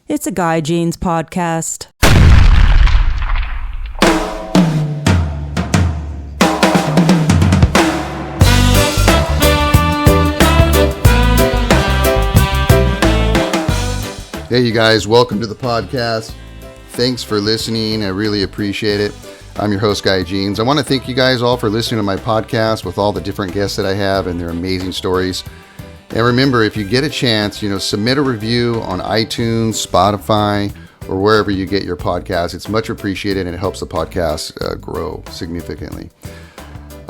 It's a Guy Jeans podcast. Hey, you guys, welcome to the podcast. Thanks for listening. I really appreciate it. I'm your host, Guy Jeans. I want to thank you guys all for listening to my podcast with all the different guests that I have and their amazing stories. And remember, if you get a chance, submit a review on iTunes, Spotify, or wherever you get your podcast. It's much appreciated and it helps the podcast grow significantly.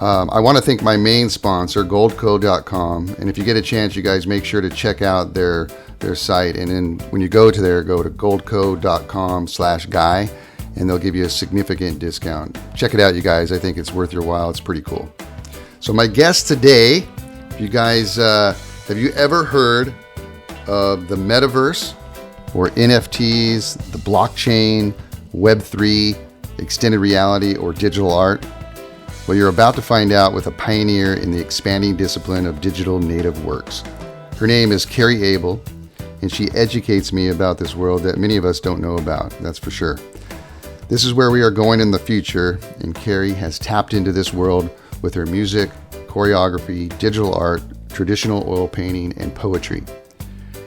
I want to thank my main sponsor, goldco.com. And if you get a chance, you guys make sure to check out their site. And then when you go to there, go to goldco.com/guy, and they'll give you a significant discount. Check it out, you guys. I think it's worth your while. It's pretty cool. So my guest today, you guys, have you ever heard of the Metaverse or NFTs, the blockchain, Web3, extended reality, or digital art? Well, you're about to find out with a pioneer in the expanding discipline of digital native works. Her name is Carrie Able, and she educates me about this world that many of us don't know about, that's for sure. This is where we are going in the future, and Carrie has tapped into this world with her music, choreography, digital art, traditional oil painting, and poetry.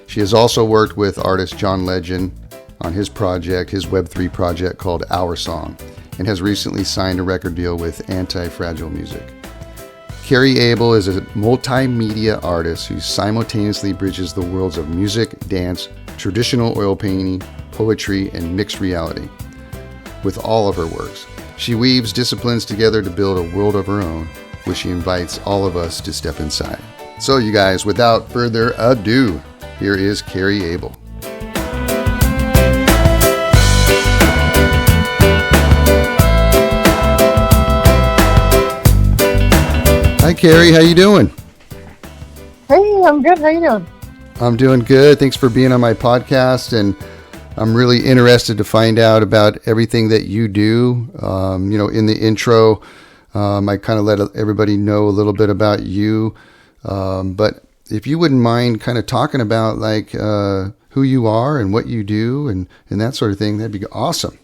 She has also worked with artist John Legend on his project, his Web3 project called Our Song, and has recently signed a record deal with Anti-Fragile Music. Carrie Able is a multimedia artist who simultaneously bridges the worlds of music, dance, traditional oil painting, poetry, and mixed reality. With all of her works, she weaves disciplines together to build a world of her own, which she invites all of us to step inside. So you guys, without further ado, here is Carrie Able. Hi, Carrie. How you doing? Hey, I'm good. How you doing? I'm doing good. Thanks for being on my podcast, and I'm really interested to find out about everything that you do. In the intro, I kind of let everybody know a little bit about you, but if you wouldn't mind kind of talking about who you are and what you do and that sort of thing, that'd be awesome.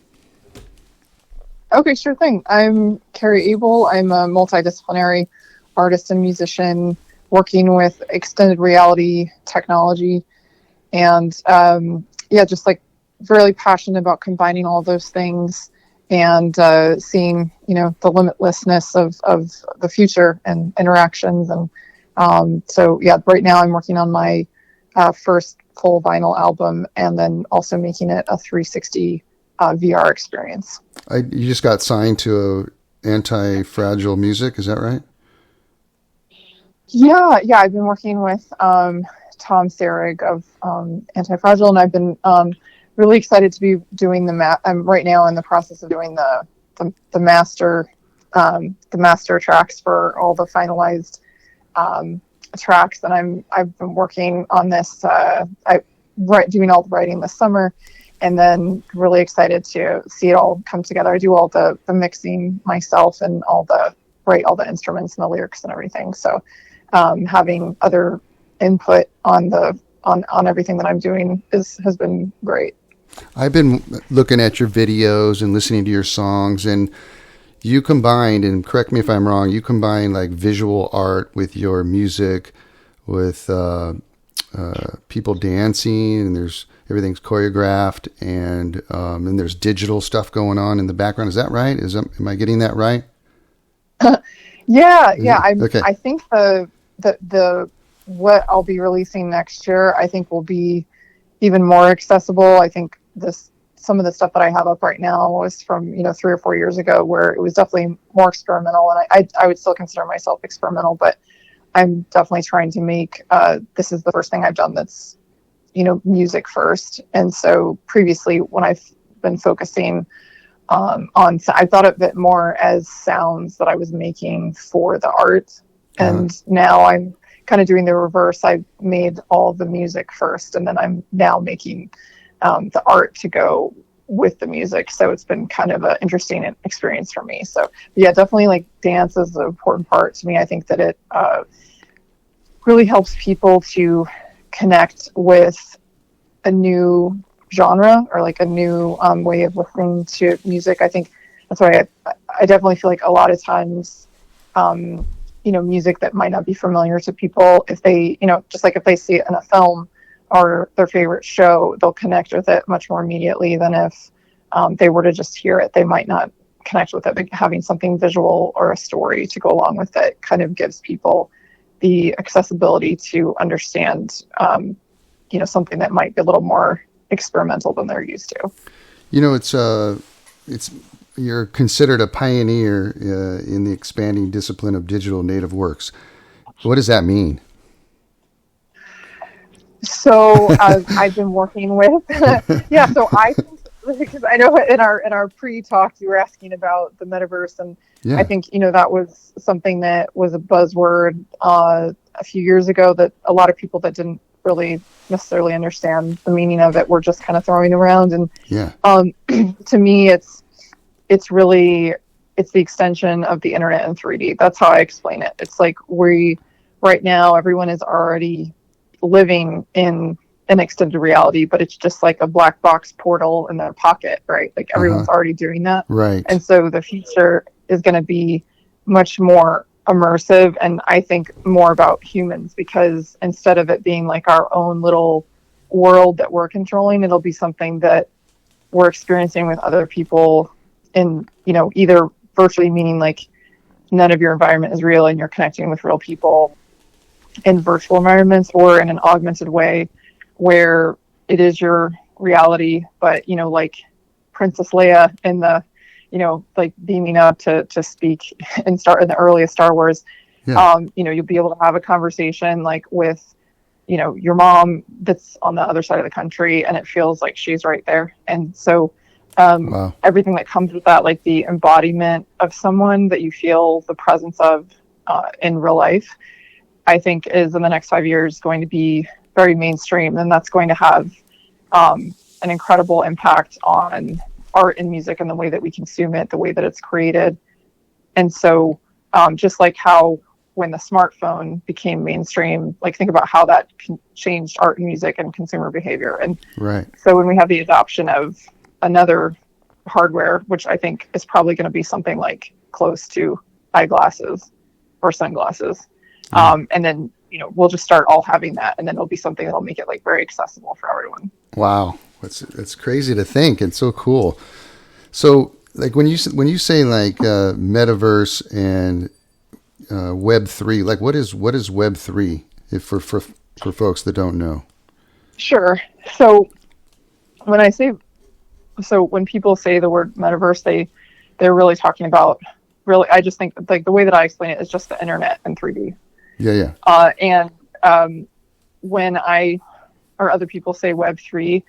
Okay, sure thing. I'm Carrie Able. I'm a multidisciplinary artist and musician working with extended reality technology, and just really passionate about combining all those things and seeing the limitlessness of the future and interactions. And right now I'm working on my first full vinyl album, and then also making it a 360 VR experience. You just got signed to Anti-Fragile Music, is that right? Yeah, I've been working with Tom Serig of Anti-Fragile, and I've been really excited to be doing I'm right now in the process of doing the master tracks for all the finalized tracks, and I've been working on this. Doing all the writing this summer, and then really excited to see it all come together. I do all the mixing myself and write all the instruments and the lyrics and everything. So having other input on everything that I'm doing has been great. I've been looking at your videos and listening to your songs, and you combined, and correct me if I'm wrong, you combine visual art with your music, with people dancing, and everything's choreographed, and there's digital stuff going on in the background. Is that right? Am I getting that right? Yeah. Okay. I think the what I'll be releasing next year, I think, will be even more accessible. I think some of the stuff that I have up right now was from 3 or 4 years ago, where it was definitely more experimental, and I would still consider myself experimental, but I'm definitely trying to make this is the first thing I've done that's music first. And so previously, when I've been focusing I thought of it more as sounds that I was making for the art, and now I'm kind of doing the reverse. I made all the music first, and then I'm now making the art to go with the music. So it's been kind of an interesting experience for me. So yeah, definitely dance is an important part to me. I think that it really helps people to connect with a new genre or like a new way of listening to music. I think that's why I definitely feel like a lot of times, music that might not be familiar to people, if they, just like if they see it in a film or their favorite show, they'll connect with it much more immediately than if they were to just hear it. They might not connect with it, but having something visual or a story to go along with it kind of gives people the accessibility to understand, something that might be a little more experimental than they're used to. It's you're considered a pioneer in the expanding discipline of digital native works. What does that mean? So I've been working with, So because I know in our pre-talk you were asking about the metaverse, and I think that was something that was a buzzword a few years ago that a lot of people that didn't really necessarily understand the meaning of it were just kind of throwing around. And to me, it's the extension of the internet in 3D. That's how I explain it. It's like right now everyone is already living in an extended reality, but it's just like a black box portal in their pocket, right? Like everyone's already doing that. Right. And so the future is going to be much more immersive, and I think more about humans, because instead of it being like our own little world that we're controlling, it'll be something that we're experiencing with other people in, either virtually, meaning like none of your environment is real and you're connecting with real people in virtual environments, or in an augmented way where it is your reality, but like Princess Leia in the like beaming up to speak and start in the earliest Star Wars. You'll be able to have a conversation like with your mom that's on the other side of the country, and it feels like she's right there. And so everything that comes with that, like the embodiment of someone that you feel the presence of in real life, I think is in the next 5 years going to be very mainstream, and that's going to have an incredible impact on art and music and the way that we consume it, the way that it's created. And so just like how when the smartphone became mainstream, like think about how that changed art and music and consumer behavior. And so when we have the adoption of another hardware, which I think is probably going to be something like close to eyeglasses or sunglasses, and then we'll just start all having that, and then it'll be something that'll make it like very accessible for everyone. Wow, that's crazy to think, and so cool. So, like when you say like metaverse and Web3, like what is Web3 for folks that don't know? Sure. So when people say the word metaverse, they're really talking about I just think like the way that I explain it is just the internet in 3D. Yeah. And when I or other people say Web3,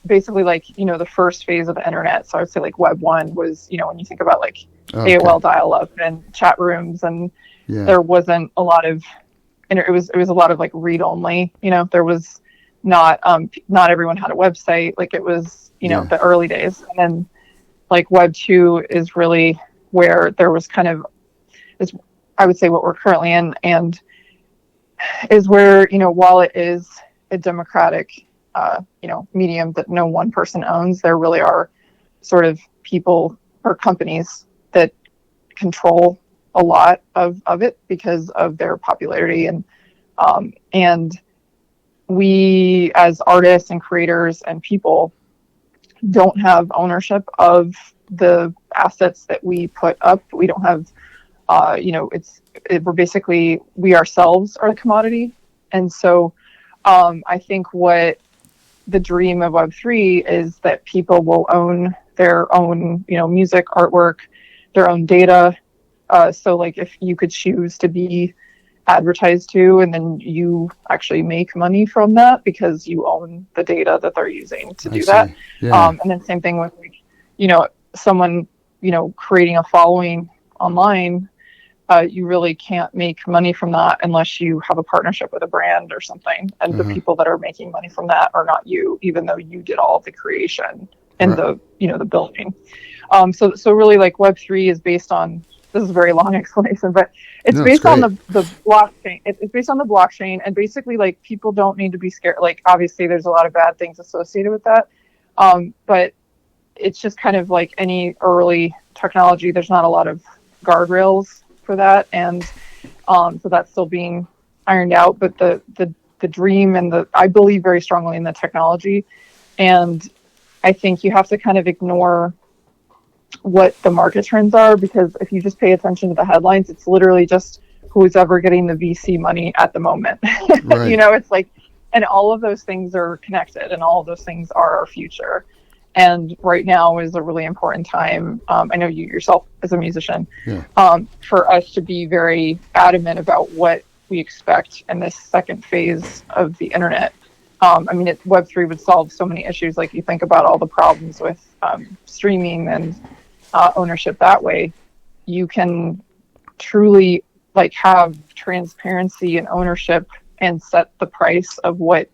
basically like, the first phase of the internet. So I would say like Web 1 was, when you think about like AOL dial-up and chat rooms, and there wasn't a lot of, and it was a lot of like read only, there was not everyone had a website. Like it was, the early days. And then like Web 2 is really where there was kind of, I would say what we're currently in, and is where, while it is a democratic, medium that no one person owns, there really are sort of people or companies that control a lot of it because of their popularity. And we as artists and creators and people don't have ownership of the assets that we put up. We don't have, we're basically, we ourselves are the commodity. And so I think what the dream of Web3 is that people will own their own, music, artwork, their own data. So like if you could choose to be advertised to, and then you actually make money from that because you own the data that they're using to do that. Yeah. And then same thing with like, someone, creating a following online, you really can't make money from that unless you have a partnership with a brand or something. And the people that are making money from that are not you, even though you did all of the creation and the building. So really like Web3 is based on this is a very long explanation, but it's No, it's based on great. the blockchain. It's based on the blockchain, and basically, like, people don't need to be scared. Like, obviously, there's a lot of bad things associated with that, but it's just kind of like any early technology. There's not a lot of guardrails for that, and so that's still being ironed out. But the dream and I believe very strongly in the technology, and I think you have to kind of ignore what the market trends are, because if you just pay attention to the headlines, it's literally just who's ever getting the VC money at the moment. Right. It's like, and all of those things are connected, and all of those things are our future. And right now is a really important time. I know you yourself as a musician, for us to be very adamant about what we expect in this second phase of the internet. Web3 would solve so many issues. Like, you think about all the problems with streaming and ownership that way. You can truly, like, have transparency and ownership and set the price of what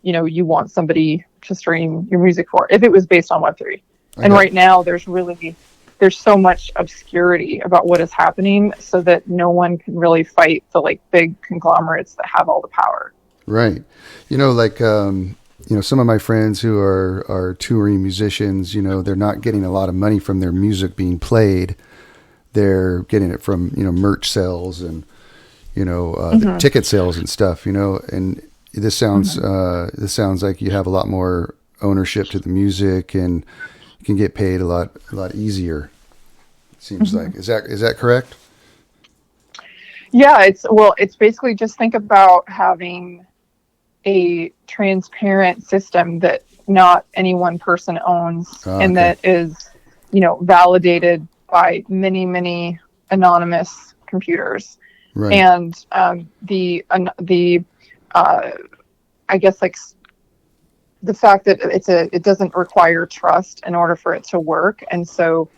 you want somebody to stream your music for, if it was based on Web3. And right now there's so much obscurity about what is happening, so that no one can really fight the, like, big conglomerates that have all the power. Right. Some of my friends who are touring musicians, they're not getting a lot of money from their music being played. They're getting it from, merch sales and, ticket sales and stuff, and this sounds like you have a lot more ownership to the music, and you can get paid a lot easier. It seems like, is that correct? Yeah, it's basically, just think about having a transparent system that not any one person owns, and that is, validated by many, many anonymous computers. Right. And I guess, like, the fact that it doesn't require trust in order for it to work, and so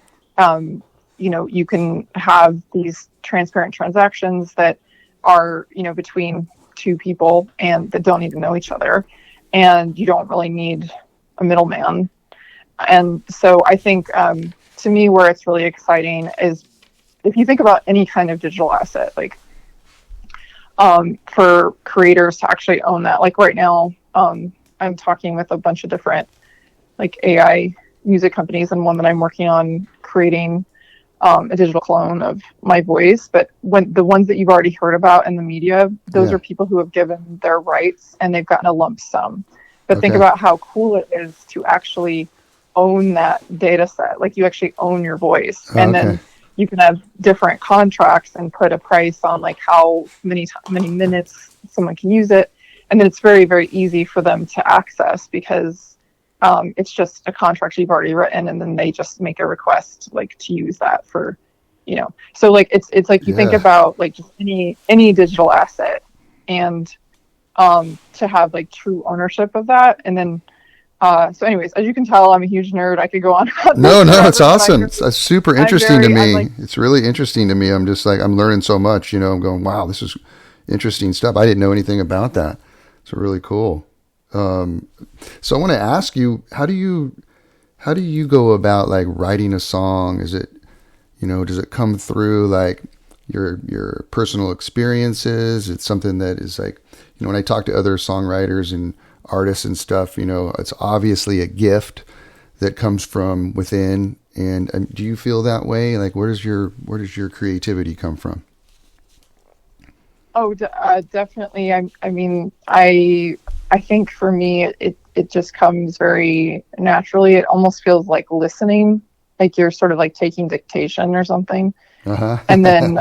you can have these transparent transactions that are between two people and that don't even know each other, and you don't really need a middleman. And so I think, to me, where it's really exciting is if you think about any kind of digital asset, like, for creators to actually own that. Like, right now, I'm talking with a bunch of different, like, AI music companies, and one that I'm working on creating a digital clone of my voice. But when the ones that you've already heard about in the media, those are people who have given their rights, and they've gotten a lump sum. But think about how cool it is to actually own that data set. Like, you actually own your voice, and then you can have different contracts and put a price on, like, how many minutes someone can use it. And then it's very, very easy for them to access, because it's just a contract you've already written, and then they just make a request, like, to use that for, so, like, it's like you think about, like, just any digital asset, and to have, like, true ownership of that. And then so anyways, as you can tell, I'm a huge nerd. I could go on about No, this forever, it's awesome. It's super interesting to me. Like, it's really interesting to me. I'm just like, I'm learning so much, I'm going, wow, this is interesting stuff. I didn't know anything about that. It's really cool. So I want to ask you, how do you go about, like, writing a song? Is it, does it come through, like, your personal experiences? It's something that is, like, when I talk to other songwriters and artists and stuff, it's obviously a gift that comes from within. And do you feel that way? Like, where does your creativity come from? Oh, definitely. I think for me, it just comes very naturally. It almost feels like listening, like you're sort of like taking dictation or something. And then,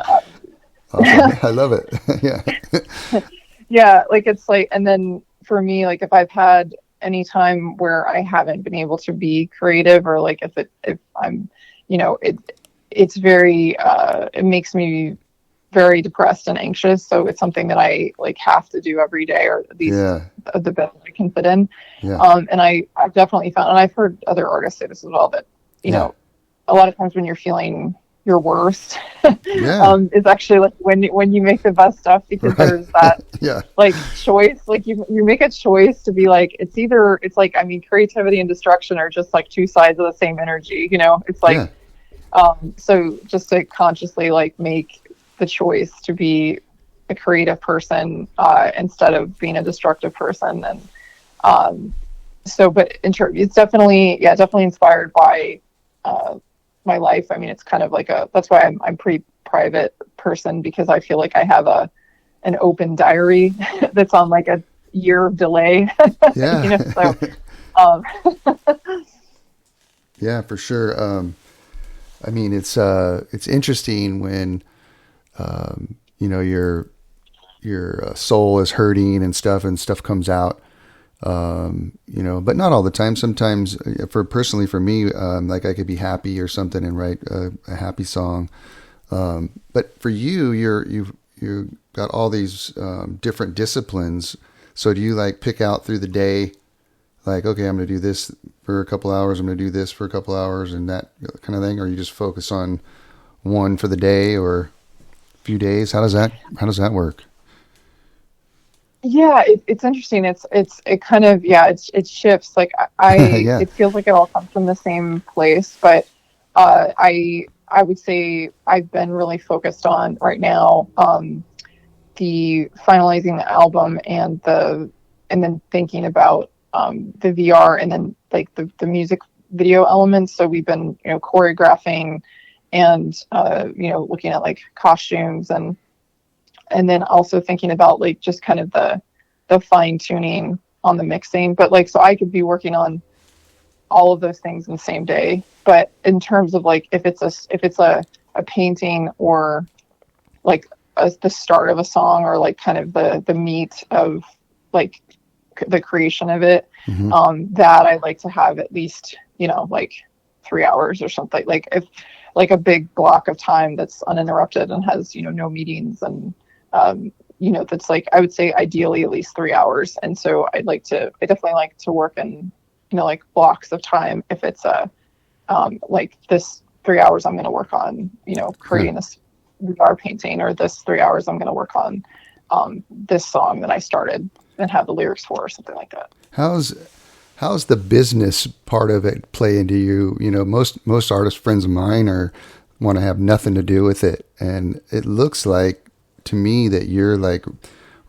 awesome. I love it. Yeah. Yeah. Like, it's like, and then for me, like, if I've had any time where I haven't been able to be creative, or, like, if I'm, it's very, it makes me very depressed and anxious. So it's something that I, like, have to do every day, or at least the best I can fit in. And I've definitely found, and I've heard other artists say this as well, that, a lot of times when you're feeling your worst, is actually, like, when you make the best stuff, because there's that like, choice. Like, you make a choice to be like, it's like, creativity and destruction are just, like, two sides of the same energy. It's like, So just to consciously like make the choice to be a creative person instead of being a destructive person. And but it's definitely inspired by my life. I mean, it's kind of like that's why I'm pretty private person, because I feel like I have an open diary that's on like a year of delay. Yeah. So Yeah, for sure. I mean, it's interesting when your soul is hurting and stuff comes out. But not all the time. Sometimes, for me, like I could be happy or something and write a happy song. But for you, you've got all these different disciplines. So do you like pick out through the day, like, okay, I'm going to do this for a couple hours, I'm going to do this for a couple hours, and that kind of thing, or you just focus on one for the day or a few days? How does that work? Yeah, it's interesting. It kind of, it shifts. Like Yeah. it feels like it all comes from the same place, but I would say I've been really focused on right now the finalizing the album and then thinking about the VR and then like the music video elements. So we've been choreographing and looking at like costumes and then also thinking about like just kind of the fine tuning on the mixing. But like, so I could be working on all of those things in the same day. But in terms of like, if it's a painting or like the start of a song or like kind of the meat of like the creation of it, that I like to have at least, like 3 hours or something, like if like a big block of time that's uninterrupted and has, no meetings and, that's like, I would say ideally at least 3 hours. And so I definitely like to work in, like blocks of time. If it's like this 3 hours, I'm going to work on, creating this VR painting, or this 3 hours, I'm going to work on this song that I started and have the lyrics for, or something like that. How's the business part of it play into you? Most artist friends of mine want to have nothing to do with it. And it looks like to me that you're like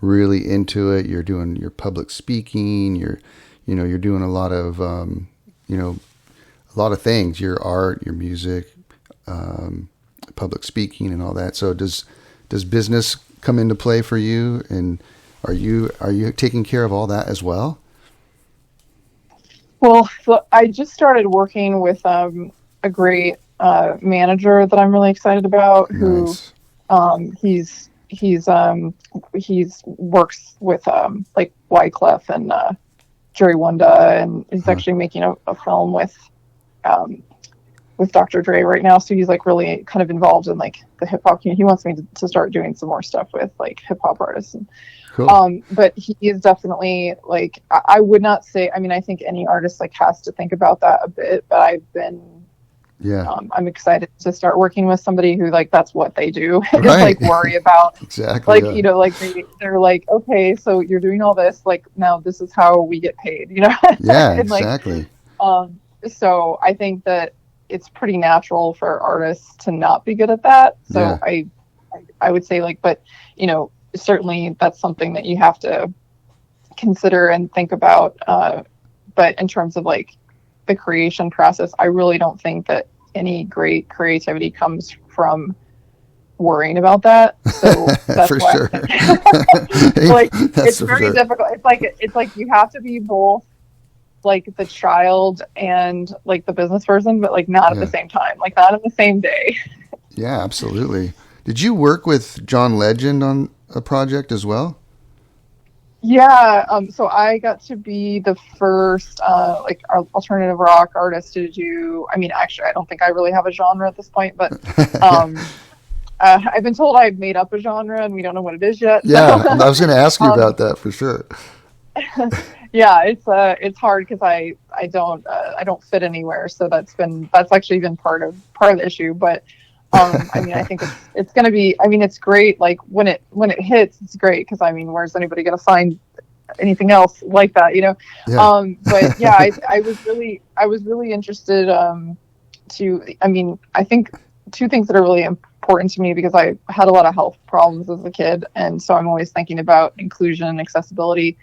really into it. You're doing your public speaking, you're doing a lot of things, your art, your music, public speaking and all that. So does business come into play for you? And are you taking care of all that as well? Well, so I just started working with a great manager that I'm really excited about. Nice. Who he's works with like Wyclef and Jerry Wanda, and he's actually making a film with Dr. Dre right now. So he's like really kind of involved in like the hip hop community. He wants me to start doing some more stuff with like hip hop artists. And, cool. But he is definitely like, I would not say, I mean, I think any artist like has to think about that a bit, but I've been, I'm excited to start working with somebody who like, that's what they do. Is like worry about exactly. Like, like they're like, okay, so you're doing all this, like now this is how we get paid, Yeah, and, exactly. So I think that it's pretty natural for artists to not be good at that. So yeah. I would say like, but certainly that's something that you have to consider and think about. But in terms of like the creation process, I really don't think that any great creativity comes from worrying about that. So that's for why sure. like it's very difficult. It's like you have to be both like the child and like the business person, but like not at the same time, like not in the same day. Yeah, absolutely. Did you work with John Legend on a project as well? Yeah. So I got to be the first like alternative rock artist to do, I mean, actually, I don't think I really have a genre at this point, but I've been told I've made up a genre and we don't know what it is yet. Yeah, so. I was going to ask you about that for sure. Yeah, it's hard because I don't fit anywhere. So that's actually been part of the issue. But I mean, I think it's going to be. I mean, it's great. Like when it hits, it's great because I mean, where's anybody going to find anything else like that? Yeah. But yeah, I was really interested I think two things that are really important to me, because I had a lot of health problems as a kid. And so I'm always thinking about inclusion and accessibility.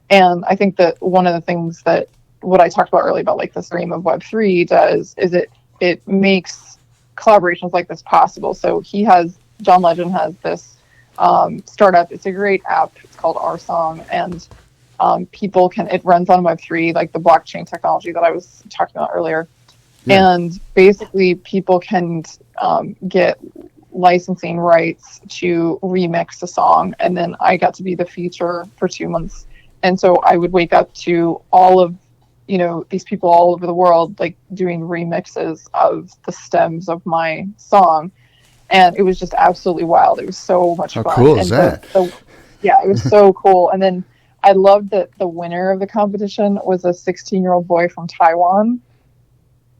And I think that one of the things that what I talked about earlier about like the stream of Web3 does is it makes collaborations like this possible. So John Legend has this startup. It's a great app. It's called Our Song, and it runs on Web3, like the blockchain technology that I was talking about earlier. Yeah. And basically people can get licensing rights to remix a song. And then I got to be the feature for 2 months. And so I would wake up to all of, these people all over the world, like doing remixes of the stems of my song. And it was just absolutely wild. It was so much fun. How cool is that? Yeah, it was so cool. And then I loved that the winner of the competition was a 16-year-old boy from Taiwan.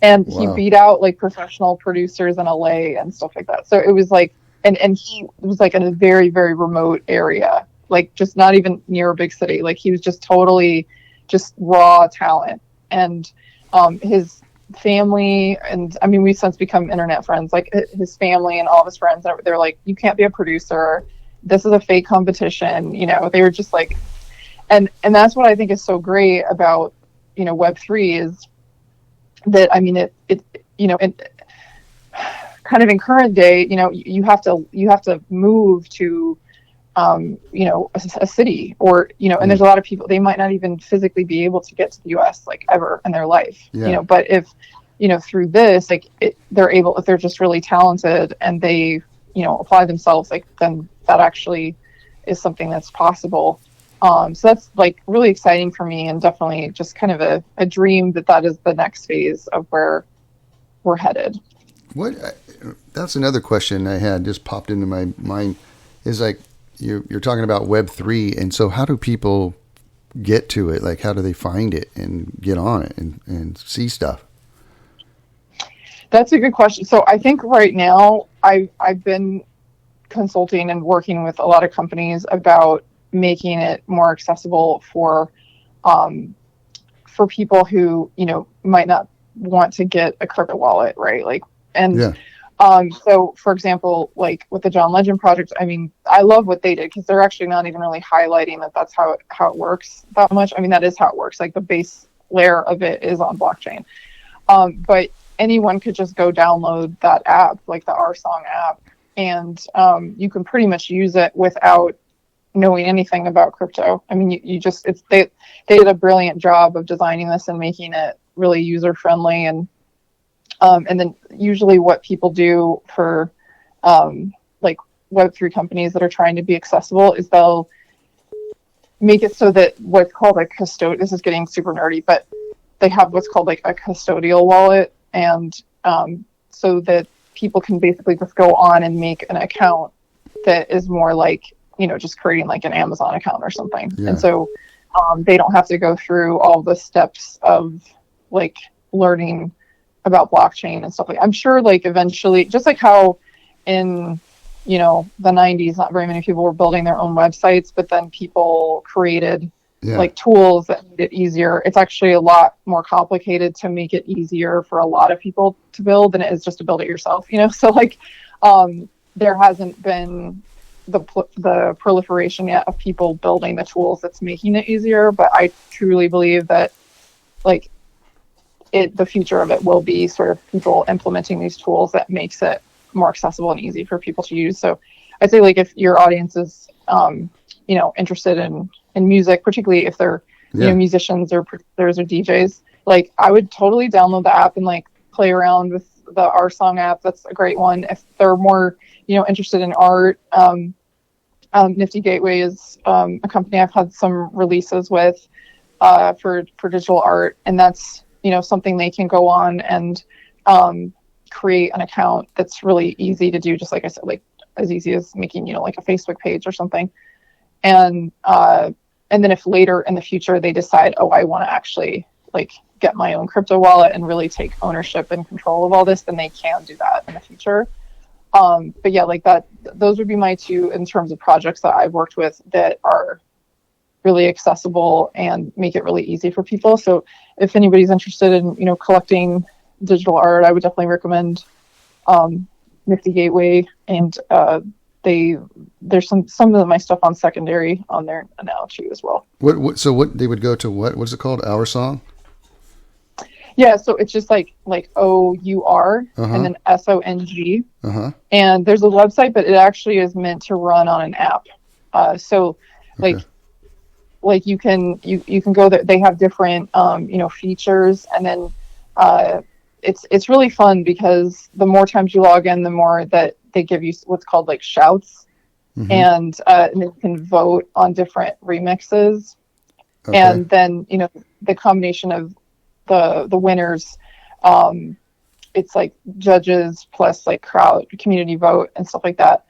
And he beat out like professional producers in LA and stuff like that. So it was like, and he was like in a very, very remote area, like just not even near a big city. Like he was just totally just raw talent. And his family, and I mean, we've since become internet friends, like his family and all of his friends, they're like, you can't be a producer. This is a fake competition. They were just like, and that's what I think is so great about, Web3 is that, I mean, it kind of in current day, you have to move to, a city or, and there's a lot of people, they might not even physically be able to get to the US like ever in their life, but if, through this, like they're able, if they're just really talented and they, apply themselves, like then that actually is something that's possible. So that's like really exciting for me, and definitely just kind of a dream that is the next phase of where we're headed. That's another question I had just popped into my mind is like, you're talking about Web3. And so how do people get to it? Like, how do they find it and get on it and see stuff? That's a good question. So I think right now I've been consulting and working with a lot of companies about making it more accessible for people who, might not want to get a crypto wallet, right? Like, and so for example, like with the John Legend project, I mean, I love what they did because they're actually not even really highlighting that that's how it works that much. I mean, that is how it works. Like the base layer of it is on blockchain. But anyone could just go download that app, like the Our Song app, and you can pretty much use it without knowing anything about crypto. I mean, they did a brilliant job of designing this and making it really user friendly. And then usually what people do for like Web3 companies that are trying to be accessible is they'll make it so that what's called a custodial, this is getting super nerdy, but they have what's called like a custodial wallet. And so that people can basically just go on and make an account that is more like, just creating like an Amazon account or something. Yeah. And so they don't have to go through all the steps of like learning about blockchain and stuff like that. I'm sure like eventually, just like how in, the 90s, not very many people were building their own websites, but then people created like tools that made it easier. It's actually a lot more complicated to make it easier for a lot of people to build than it is just to build it yourself, So like there hasn't been the proliferation yet of people building the tools that's making it easier, but I truly believe that like the future of it will be sort of people implementing these tools that makes it more accessible and easy for people to use. So I'd say like if your audience is interested in music, particularly if they're musicians or producers or DJs, like I would totally download the app and like play around with the Our Song app. That's a great one. If they're more interested in art, Nifty Gateway is a company I've had some releases with for digital art, and that's something they can go on and create an account that's really easy to do, just like I said, like as easy as making like a Facebook page or something. And then if later in the future they decide, I want to actually like get my own crypto wallet and really take ownership and control of all this, then they can do that in the future. But yeah, like those would be my two in terms of projects that I've worked with that are really accessible and make it really easy for people. So if anybody's interested in, collecting, digital art, I would definitely recommend Nifty Gateway, and there's some of my stuff on secondary on there now too as well. What they would go to, what is it called? Our Song? Yeah, so it's just like OUR and then SONG. And there's a website, but it actually is meant to run on an app. So like you can go there. They have different features, and then it's really fun because the more times you log in, the more that they give you what's called like shouts, and then you can vote on different remixes, and then the combination of the winners, it's like judges plus like crowd community vote and stuff like that.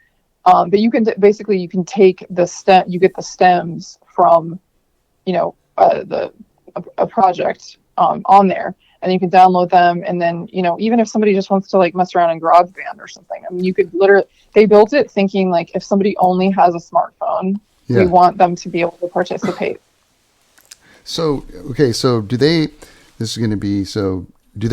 But you can you can take you get the stems from a project on there, and you can download them, and then even if somebody just wants to like mess around in GarageBand or something, I mean, you could literally, they built it thinking like if somebody only has a smartphone, we want them to be able to participate. So do they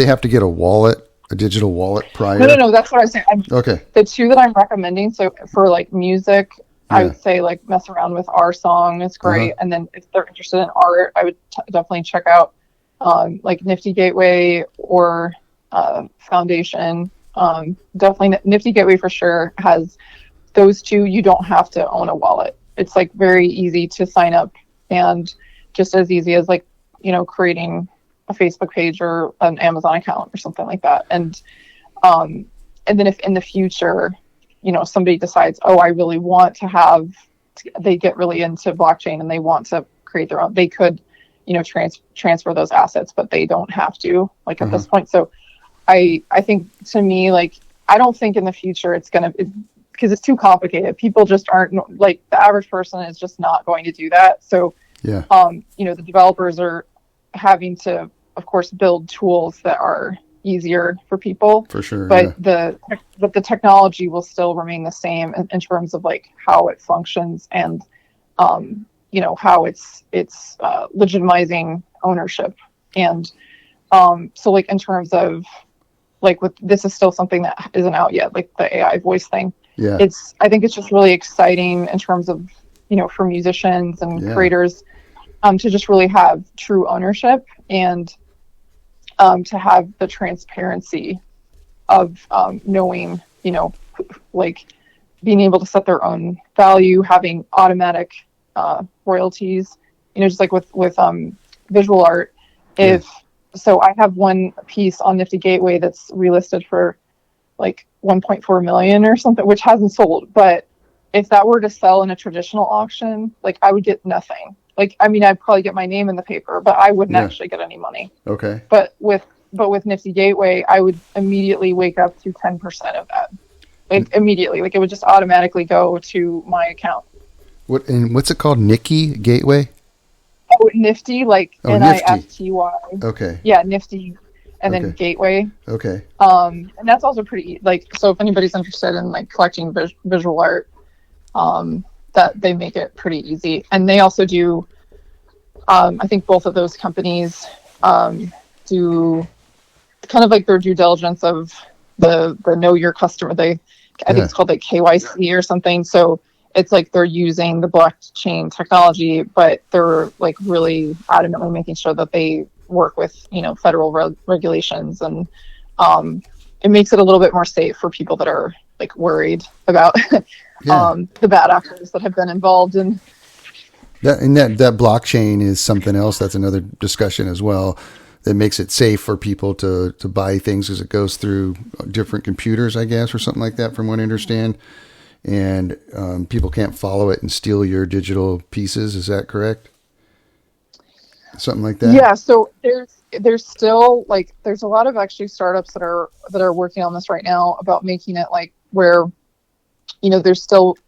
have to get a digital wallet prior? No, that's what I was saying. The two that I'm recommending, so for like music, I would say like mess around with Our Song. It's great. And then if they're interested in art, I would definitely check out like Nifty Gateway or Foundation. Definitely Nifty Gateway for sure has those two. You don't have to own a wallet. It's like very easy to sign up, and just as easy as like creating a Facebook page or an Amazon account or something like that. And then if in the future somebody decides, I really want to they get really into blockchain and they want to create their own, they could transfer those assets, but they don't have to like at this point. So I think, to me, like, I don't think in the future it's because it's too complicated. People just aren't, like, the average person is just not going to do that. So the developers are having to, of course, build tools that are easier for people. For sure. But the technology will still remain the same in terms of like how it functions and how it's legitimizing ownership. And so like in terms of like this is still something that isn't out yet, like the AI voice thing. Yeah. I think it's just really exciting in terms of for musicians and creators to just really have true ownership and to have the transparency of knowing, like being able to set their own value, having automatic royalties, just like with visual art. So I have one piece on Nifty Gateway that's relisted for like 1.4 million or something, which hasn't sold. But if that were to sell in a traditional auction, like I would get nothing. Like, I mean, I'd probably get my name in the paper, but I wouldn't actually get any money. Okay. But with Nifty Gateway, I would immediately wake up to 10% of that. Like immediately, like it would just automatically go to my account. What's it called? Nifty Gateway? Oh, Nifty, like Nifty. Okay. Yeah, Nifty, and then Gateway. Okay. And that's also pretty so if anybody's interested in like collecting visual art, that they make it pretty easy. And they also do, I think both of those companies do kind of like their due diligence of the know your customer. I think it's called like KYC or something. So it's like they're using the blockchain technology, but they're like really adamantly making sure that they work with, federal regulations. And it makes it a little bit more safe for people that are like worried about the bad actors that have been involved in that. And that blockchain is something else. That's another discussion as well, that makes it safe for people to buy things as it goes through different computers, I guess, or something like that, from what I understand. And people can't follow it and steal your digital pieces. Is that correct? Something like that? Yeah. So there's still like, there's a lot of actually startups that are working on this right now about making it like where, there's still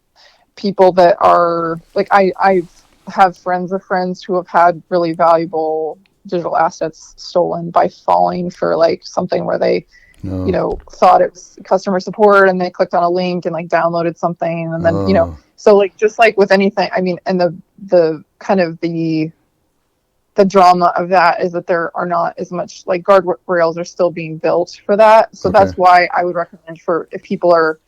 people that are like, I have friends of friends who have had really valuable digital assets stolen by falling for like something where they thought it was customer support and they clicked on a link and like downloaded something, and then so like just like with anything, I mean, and the kind of the the drama of that is that there are not as much, like, guardrails are still being built for that. So that's why I would recommend, for if people are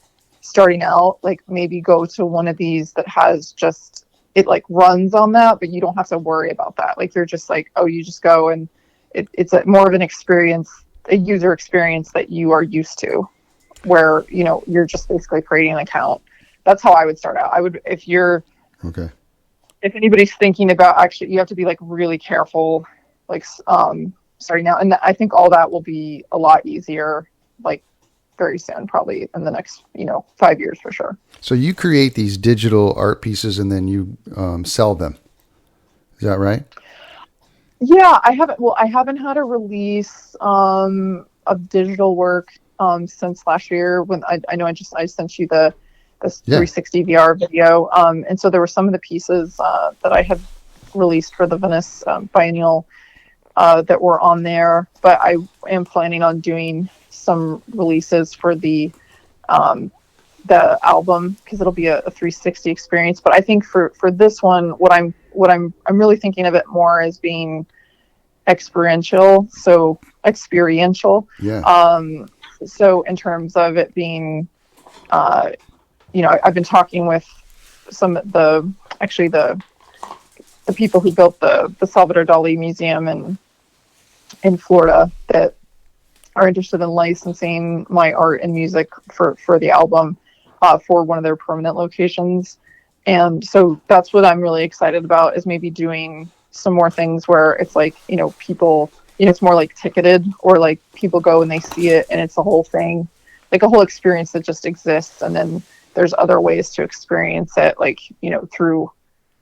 starting out, like, maybe go to one of these that has just, it like runs on that, but you don't have to worry about that. Like, you're just like, oh, you just go, and it's more of an experience, a user experience that you are used to, where, you know, you're just basically creating an account. That's how I would start out. I would, if you're, if anybody's thinking about, actually, you have to be like really careful, like, starting out. And I think all that will be a lot easier, like, very soon, probably in the next, 5 years for sure. So you create these digital art pieces and then you sell them. Is that right? Yeah, I haven't had a release of digital work since last year, when I know I sent you this 360 VR video. And so there were some of the pieces that I had released for the Venice Biennial that were on there, but I am planning on doing some releases for the album, because it'll be a 360 experience. But I think for this one, what I'm really thinking of it more as being experiential. Yeah. So in terms of it being, I've been talking with some of the people who built the Salvador Dali Museum in Florida, that are interested in licensing my art and music for the album for one of their permanent locations. And so that's what I'm really excited about, is maybe doing some more things where it's like, people, it's more like ticketed, or like people go and they see it and it's a whole thing, like a whole experience that just exists. And then there's other ways to experience it, like, through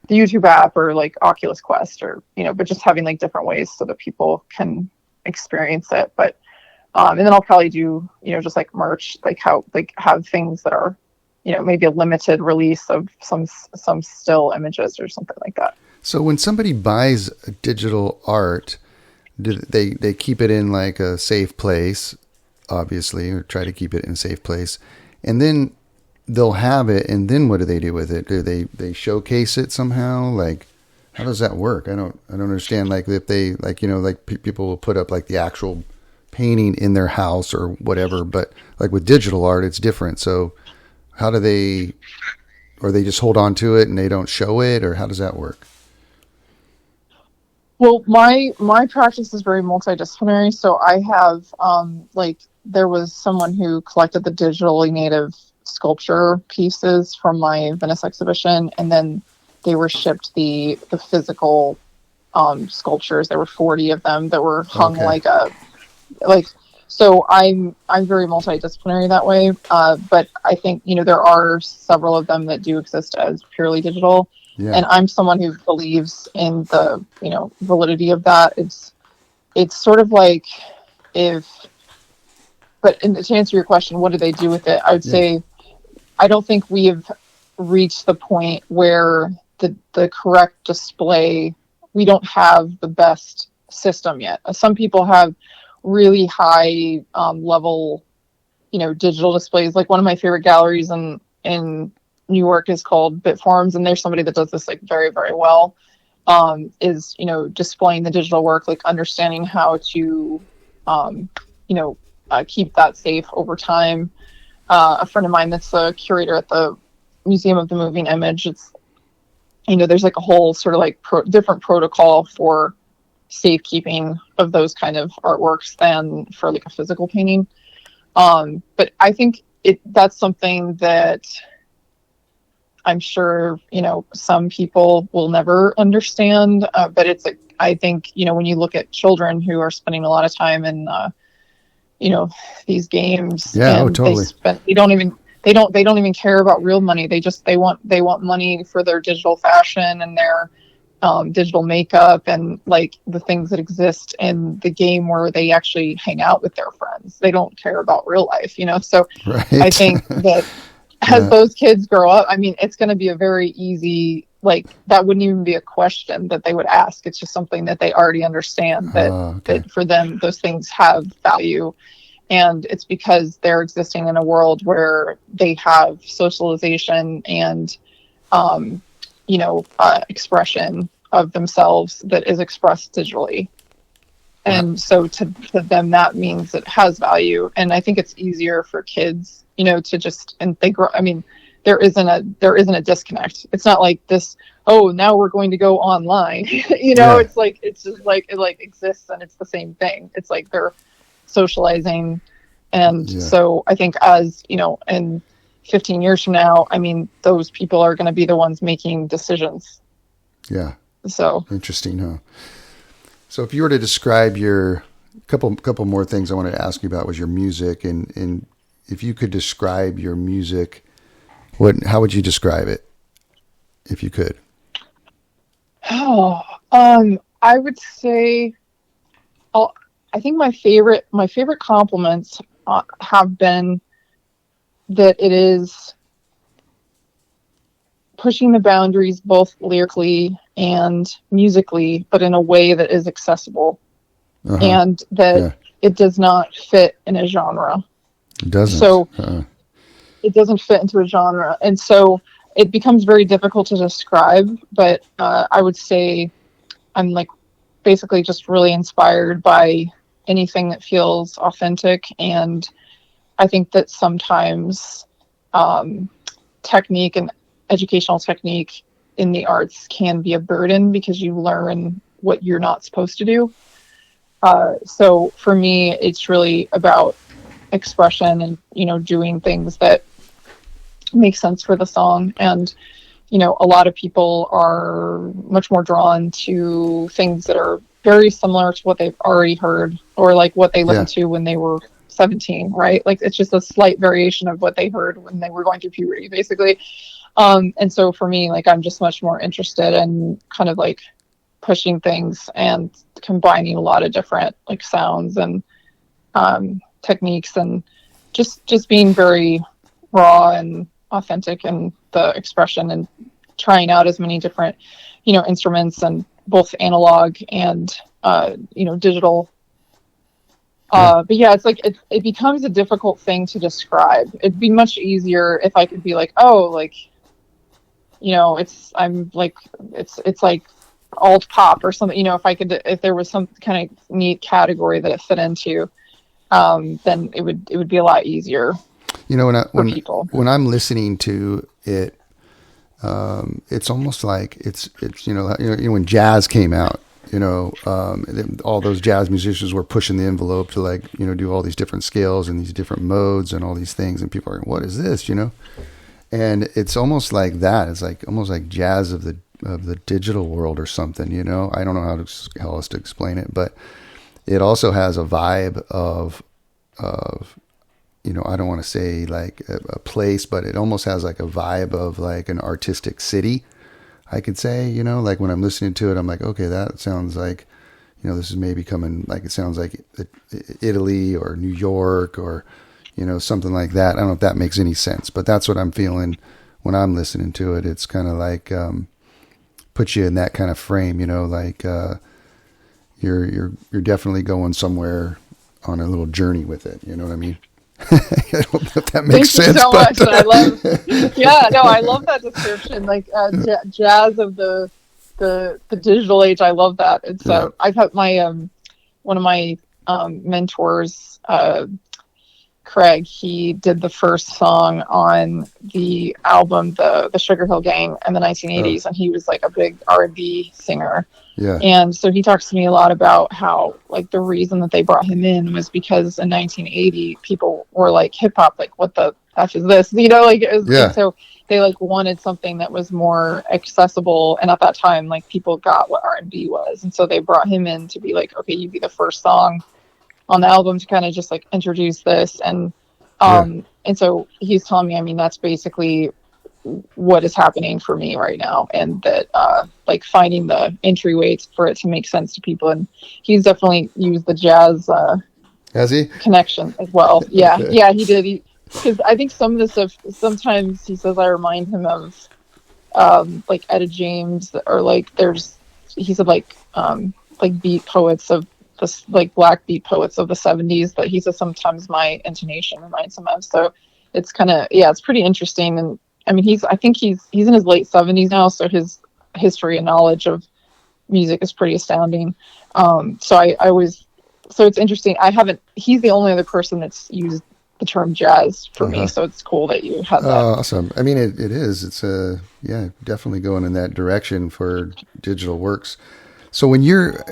the YouTube app or like Oculus Quest, or, but just having like different ways so that people can experience it. But, and then I'll probably do, just like merch, like have things that are, maybe a limited release of some still images or something like that. So when somebody buys digital art, do they keep it in like a safe place, obviously, or try to keep it in a safe place, and then they'll have it, and then what do they do with it? Do they showcase it somehow? Like, how does that work? I don't understand. Like, if they, like, people will put up like the actual painting in their house or whatever, but like with digital art, it's different. So how do they, or they just hold on to it and they don't show it, or how does that work? Well, my practice is very multidisciplinary. So I have, there was someone who collected the digitally native sculpture pieces from my Venice exhibition, and then they were shipped the physical sculptures. There were 40 of them that were hung so I'm very multidisciplinary that way. But I think, there are several of them that do exist as purely digital. Yeah. And I'm someone who believes in the, validity of that. It's sort of like but to answer your question, what do they do with it? I would say, I don't think we have reached the point where the correct display, we don't have the best system yet. Some people have really high level, digital displays. Like, one of my favorite galleries in New York is called Bitforms, and there's somebody that does this like very, very well, is, displaying the digital work, like understanding how to, keep that safe over time. A friend of mine that's a curator at the Museum of the Moving Image, it's, there's like a whole sort of like different protocol for safekeeping of those kind of artworks than for like a physical painting. But I think that's something that I'm sure, some people will never understand. But it's, I think, when you look at children who are spending a lot of time in, these games, totally. They don't even care about real money. They want money for their digital fashion and their digital makeup and like the things that exist in the game where they actually hang out with their friends. They don't care about real life, So right. I think that as those kids grow up, I mean, it's going to be a very easy, like, that wouldn't even be a question that they would ask. It's just something that they already understand that for them, those things have value. And it's because they're existing in a world where they have socialization and, expression of themselves that is expressed digitally. And so to them, that means it has value. And I think it's easier for kids, to just, and they grow, there isn't a disconnect. It's not like this, oh, now we're going to go online. It's like, it's just like, it like exists and it's the same thing. It's like they're socializing. And so I think as, in 15 years from now, those people are going to be the ones making decisions. Yeah. So interesting, huh? So if you were to describe your couple more things I wanted to ask you about was your music, and if you could describe your music, how would you describe it if you could? Oh, I would say, I think my favorite compliments have been that it is pushing the boundaries both lyrically and musically, but in a way that is accessible, and that it does not fit in a genre. It doesn't. So it doesn't fit into a genre, and so it becomes very difficult to describe. But I would say I'm like basically just really inspired by anything that feels authentic, and I think that sometimes technique and educational technique in the arts can be a burden because you learn what you're not supposed to do. So for me, it's really about expression and, doing things that make sense for the song. And, a lot of people are much more drawn to things that are very similar to what they've already heard, or like what they listened to when they were 17, right? Like it's just a slight variation of what they heard when they were going through puberty, basically. And so for me, like, I'm just much more interested in kind of like pushing things and combining a lot of different like sounds and techniques, and just being very raw and authentic in the expression, and trying out as many different, instruments, and both analog and, digital. But yeah, it's like, it becomes a difficult thing to describe. It'd be much easier if I could be like, oh, like, it's like alt pop or something, if there was some kind of neat category that it fit into, then it would be a lot easier. When I'm listening to it, it's almost like it's when jazz came out, all those jazz musicians were pushing the envelope to like, do all these different scales and these different modes and all these things. And people are like, what is this, And it's almost like that. It's like almost like jazz of the digital world or something, I don't know how else to explain it, but it also has a vibe of I don't want to say like a place, but it almost has like a vibe of like an artistic city, I could say, like when I'm listening to it, I'm like, okay, that sounds like, this is maybe coming, like, it sounds like Italy or New York or, something like that. I don't know if that makes any sense, but that's what I'm feeling when I'm listening to it. It's kind of like, puts you in that kind of frame, like, you're definitely going somewhere on a little journey with it. You know what I mean? I don't know if that makes sense. Thank you so much. I love that description. Like jazz of the digital age. I love that. It's I've had my one of my mentors, Craig. He did the first song on the album, the Sugar Hill Gang in the 1980s, and he was like a big R&B singer. Yeah. And so he talks to me a lot about how like the reason that they brought him in was because in 1980 people were like, hip hop, like what the F is this? Like it was, and so they like wanted something that was more accessible, and at that time like people got what R&B was, and so they brought him in to be like, okay, you be the first song on the album to kind of just like introduce this, and and so he's telling me, that's basically what is happening for me right now, and that like finding the entryway for it to make sense to people. And he's definitely used the jazz has he connection as well. Yeah he did, because I think some of the stuff sometimes he says I remind him of like Etta James, or like he said like beat poets of the like black beat poets of the 70s, but he says sometimes my intonation reminds him of. So it's kind of it's pretty interesting. And I think he's in his late 70s now, so his history and knowledge of music is pretty astounding. So it's interesting. He's the only other person that's used the term jazz for me. So it's cool that you have that. Awesome. I mean, it is. It's definitely going in that direction for digital works. So when you're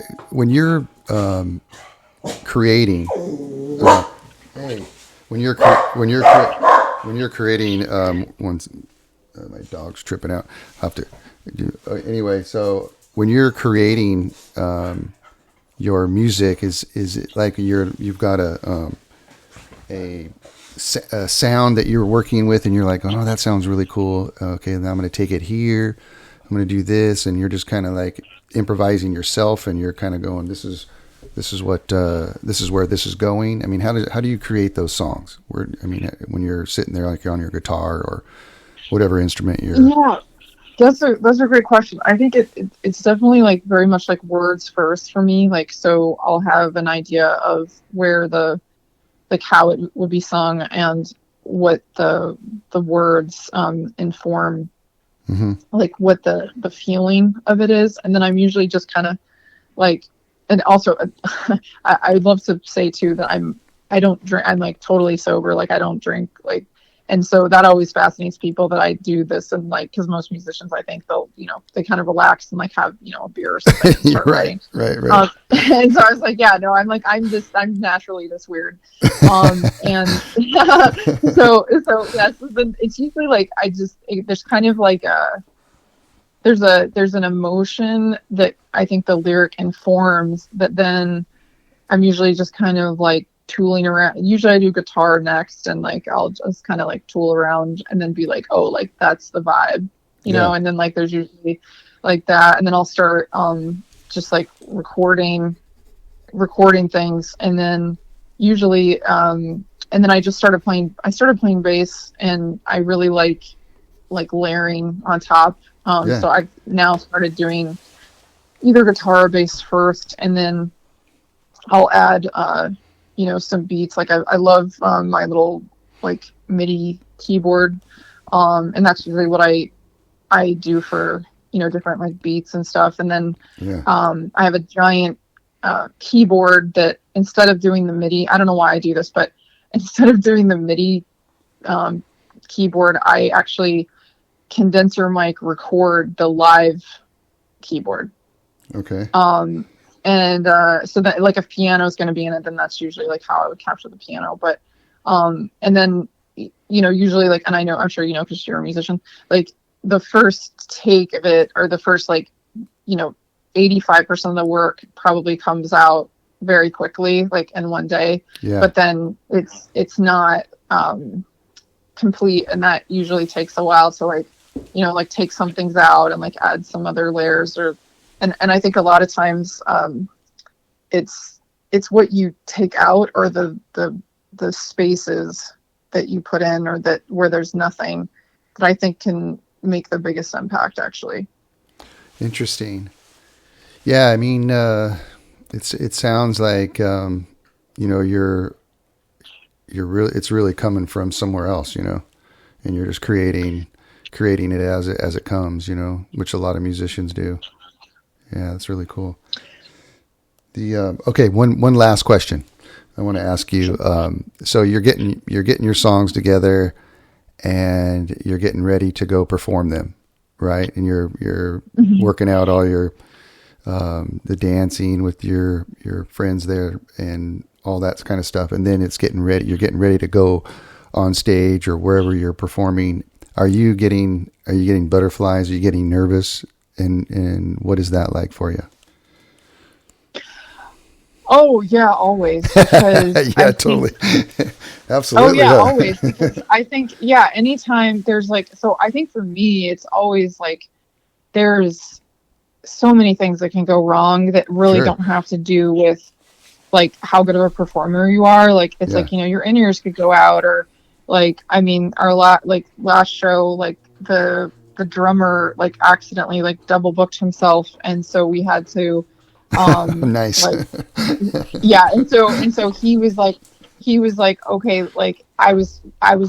creating, when you're creating, my dog's tripping out. I'll have to do anyway. So when you're creating your music, is it like you've got a sound that you're working with, and you're like, oh, that sounds really cool. Okay, then I'm going to take it here. I'm going to do this, and you're just kind of like improvising yourself, and you're kind of going, this is where this is going. I mean, how do you create those songs? When you're sitting there, like you're on your guitar or whatever instrument you're. Yeah, that's a great question. I think it's definitely like very much like words first for me. Like, so I'll have an idea of where how it would be sung and what the words inform, like what the feeling of it is. And then I'm usually just kind of like, and also I'd love to say too that I don't drink. I'm like totally sober. Like I don't drink. Like, and so that always fascinates people that I do this, and like, because most musicians, I think they kind of relax and like have a beer or something and start writing. Right. And so I was like, yeah, no, I'm naturally this weird. And so yes, then it's usually like there's kind of like there's an emotion that I think the lyric informs, that then I'm usually just kind of like tooling around. Usually I do guitar next, and like I'll just kind of like tool around and then be like, oh, like that's the vibe, you know. And then like there's usually like that, and then I'll start just like recording things, and then usually and then I started playing bass, and I really like layering on top. So I've now started doing either guitar or bass first, and then I'll add some beats. Like I love my little like MIDI keyboard, and that's usually what I do for different like beats and stuff. And then I have a giant keyboard that instead of doing the MIDI, I don't know why I do this, but instead of doing the MIDI keyboard, I actually condenser mic record the live keyboard. Okay. And so that, like, if piano is going to be in it, then that's usually like how I would capture the piano. But and then usually, like, and I'm sure because you're a musician, like the first take of it, or the first 85% of the work probably comes out very quickly, like in one day. But then it's not complete, and that usually takes a while to take some things out and like add some other layers, and I think a lot of times it's what you take out, or the spaces that you put in, or that where there's nothing, that I think can make the biggest impact, actually. Interesting. Yeah, I mean, it sounds like you're really, it's really coming from somewhere else, and you're just creating it as it comes, which a lot of musicians do. Yeah, that's really cool. Okay, one last question I want to ask you. So you're getting your songs together, and you're getting ready to go perform them, right? And you're working out all your the dancing with your friends there and all that kind of stuff, and then you're getting ready to go on stage or wherever you're performing. Are you getting butterflies? Are you getting nervous? And what is that like for you? Oh yeah, always. Because totally. Absolutely. Oh yeah, always. Because I think, anytime there's I think for me, it's always like, there's so many things that can go wrong that really don't have to do with like how good of a performer you are. Like it's like, your in-ears could go out, or like, I mean, our last show, like the drummer like accidentally like double booked himself, and so we had to nice. and so he was like, he was like, okay, like I was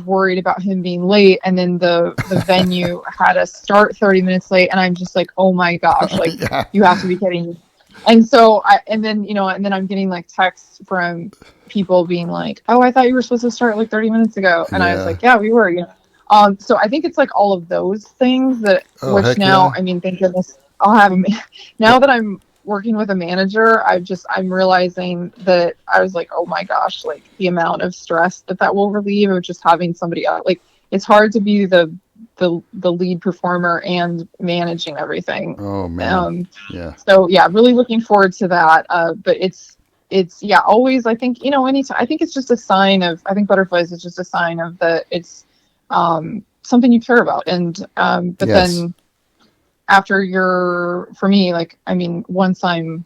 worried about him being late, and then the venue had us start 30 minutes late, and I'm just like, oh my gosh, like Yeah. you have to be kidding me. And so and then I'm getting like texts from people being like, oh, I thought you were supposed to start like 30 minutes ago, and I was Yeah. like, yeah, we were, so I think it's like all of those things that, Oh, which heck now, yeah. I mean, thank goodness I'll have now that I'm working with a manager, I'm realizing that I was like, oh my gosh, like the amount of stress that will relieve of just having somebody else. Like it's hard to be the lead performer and managing everything. Oh man. Yeah. So yeah, really looking forward to that. But it's yeah, always, I think, anytime, I think it's just a sign of, I think butterflies is just a sign of that it's something you care about. And but Yes. then after for me, like, I mean, once I'm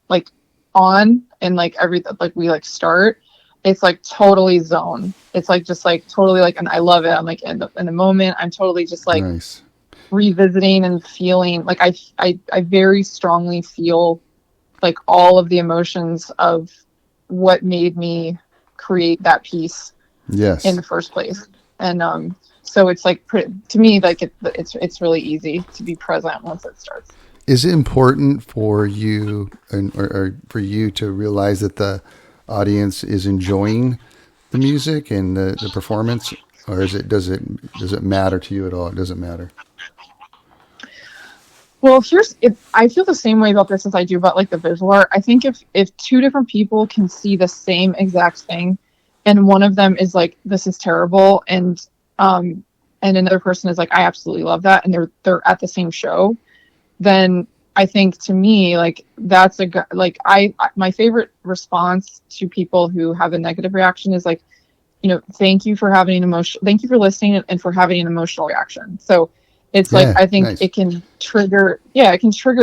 like on and like we like start, it's like totally zone. It's like just like totally like, and I love it. I'm like in the moment. I'm totally just like Nice. revisiting and feeling like I very strongly feel like all of the emotions of what made me create that piece Yes. in the first place. And so it's like, to me, like it's really easy to be present once it starts. Is it important for you or for you to realize that the audience is enjoying the music and the performance, or does it matter to you at all? It doesn't matter. Well, I feel the same way about this as I do about like the visual art. I think if two different people can see the same exact thing, and one of them is like, this is terrible, and another person is like, I absolutely love that, and they're at the same show, then I think, to me, like that's my favorite response to people who have a negative reaction is like, thank you for having an emotion, thank you for listening and for having an emotional reaction. So it's like, I think nice. it can trigger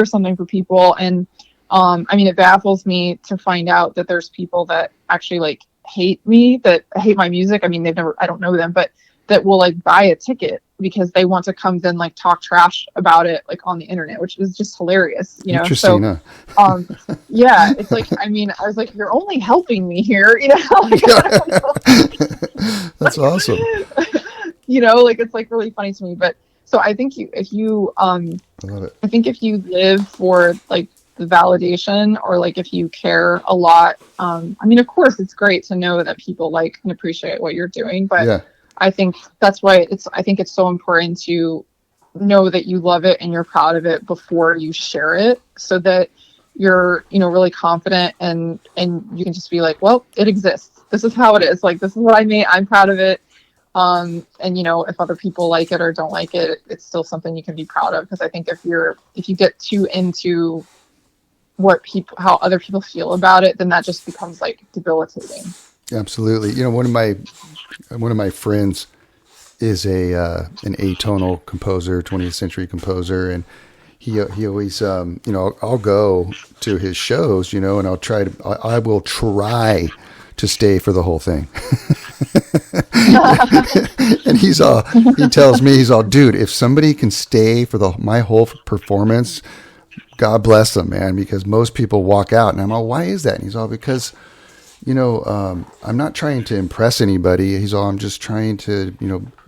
something for people. And I mean, it baffles me to find out that there's people that actually like hate my music. I mean, I don't know them, but that will like buy a ticket because they want to come then like talk trash about it like on the internet, which is just hilarious, Interesting, so huh? yeah, it's like, I mean, I was like, you're only helping me here, like, I don't know. That's awesome. Like it's like really funny to me. But so I think if you I love it. I think if you live for like the validation, or like if you care a lot, I mean, of course it's great to know that people like and appreciate what you're doing, but Yeah. I think that's why I think it's so important to know that you love it and you're proud of it before you share it, so that you're, really confident and you can just be like, well, it exists. This is how it is. Like, this is what I made. I'm proud of it. And if other people like it or don't like it, it's still something you can be proud of. Because I think if you get too into how other people feel about it, then that just becomes like debilitating. Absolutely. One of my friends is an atonal composer, 20th century composer, and he always I'll go to his shows, and I will try to stay for the whole thing. And he tells me, dude, if somebody can stay for my whole performance, God bless them, man, because most people walk out. And I'm all, why is that? And he's all, because I'm not trying to impress anybody. I'm just trying to,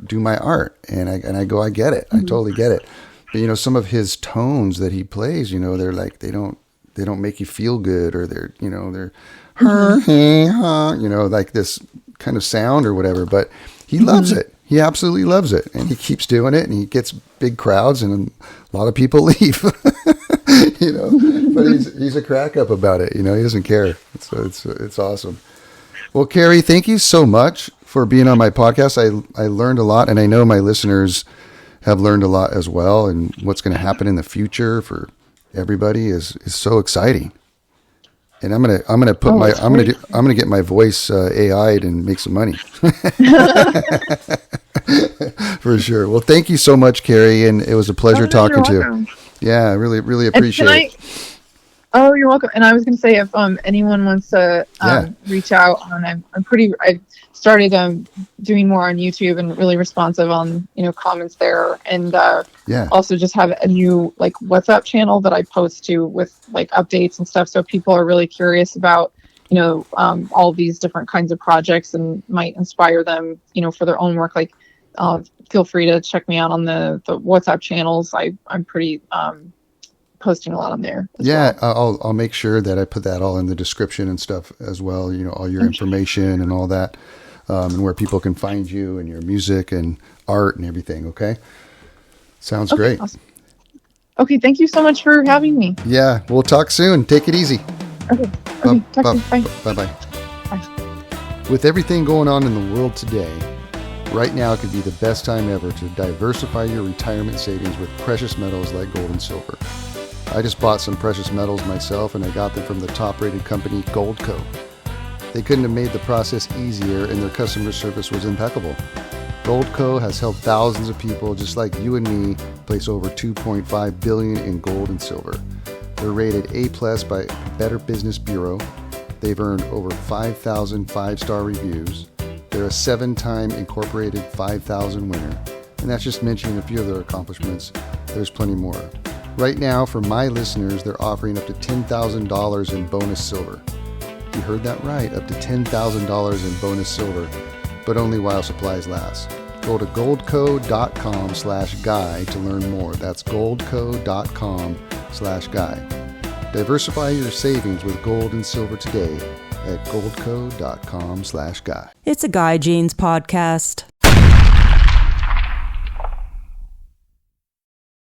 do my art. And I go, I get it. I totally get it. But, some of his tones that he plays, they're like, they don't make you feel good, or they're like this kind of sound or whatever. But he loves it. He absolutely loves it. And he keeps doing it, and he gets big crowds, and a lot of people leave. But he's a crack up about it. He doesn't care. It's awesome. Well, Carrie, thank you so much for being on my podcast. I learned a lot, and I know my listeners have learned a lot as well. And what's going to happen in the future for everybody is so exciting. And I'm gonna get my voice AI'd and make some money. For sure. Well, thank you so much, Carrie, and it was a pleasure talking to you. Yeah, I really, really appreciate it. Oh, you're welcome. And I was going to say, if anyone wants to reach out, I started doing more on YouTube and really responsive on comments there, and also just have a new like WhatsApp channel that I post to with like updates and stuff. So if people are really curious about all these different kinds of projects and might inspire them, for their own work. Like, feel free to check me out on the WhatsApp channels. I'm pretty posting a lot on there. Yeah, well. I'll make sure that I put that all in the description and stuff as well. All your information and all that, and where people can find you and your music and art and everything. Okay, sounds great. Awesome. Okay, thank you so much for having me. Yeah, we'll talk soon. Take it easy. Okay, talk to you. Bye. Bye-bye. Bye. With everything going on in the world today, right now could be the best time ever to diversify your retirement savings with precious metals like gold and silver. I just bought some precious metals myself, and I got them from the top-rated company Goldco. They couldn't have made the process easier, and their customer service was impeccable. Goldco has helped thousands of people just like you and me place over $2.5 billion in gold and silver. They're rated A+ by Better Business Bureau. They've earned over 5,000 five-star reviews. They're a 7-time Incorporated 5,000 winner. And that's just mentioning a few of their accomplishments. There's plenty more. Right now, for my listeners, they're offering up to $10,000 in bonus silver. You heard that right, up to $10,000 in bonus silver, but only while supplies last. Go to goldco.com/guy to learn more. That's goldco.com/guy. Diversify your savings with gold and silver today at goldco.com/guy. It's a Guy Jeans podcast.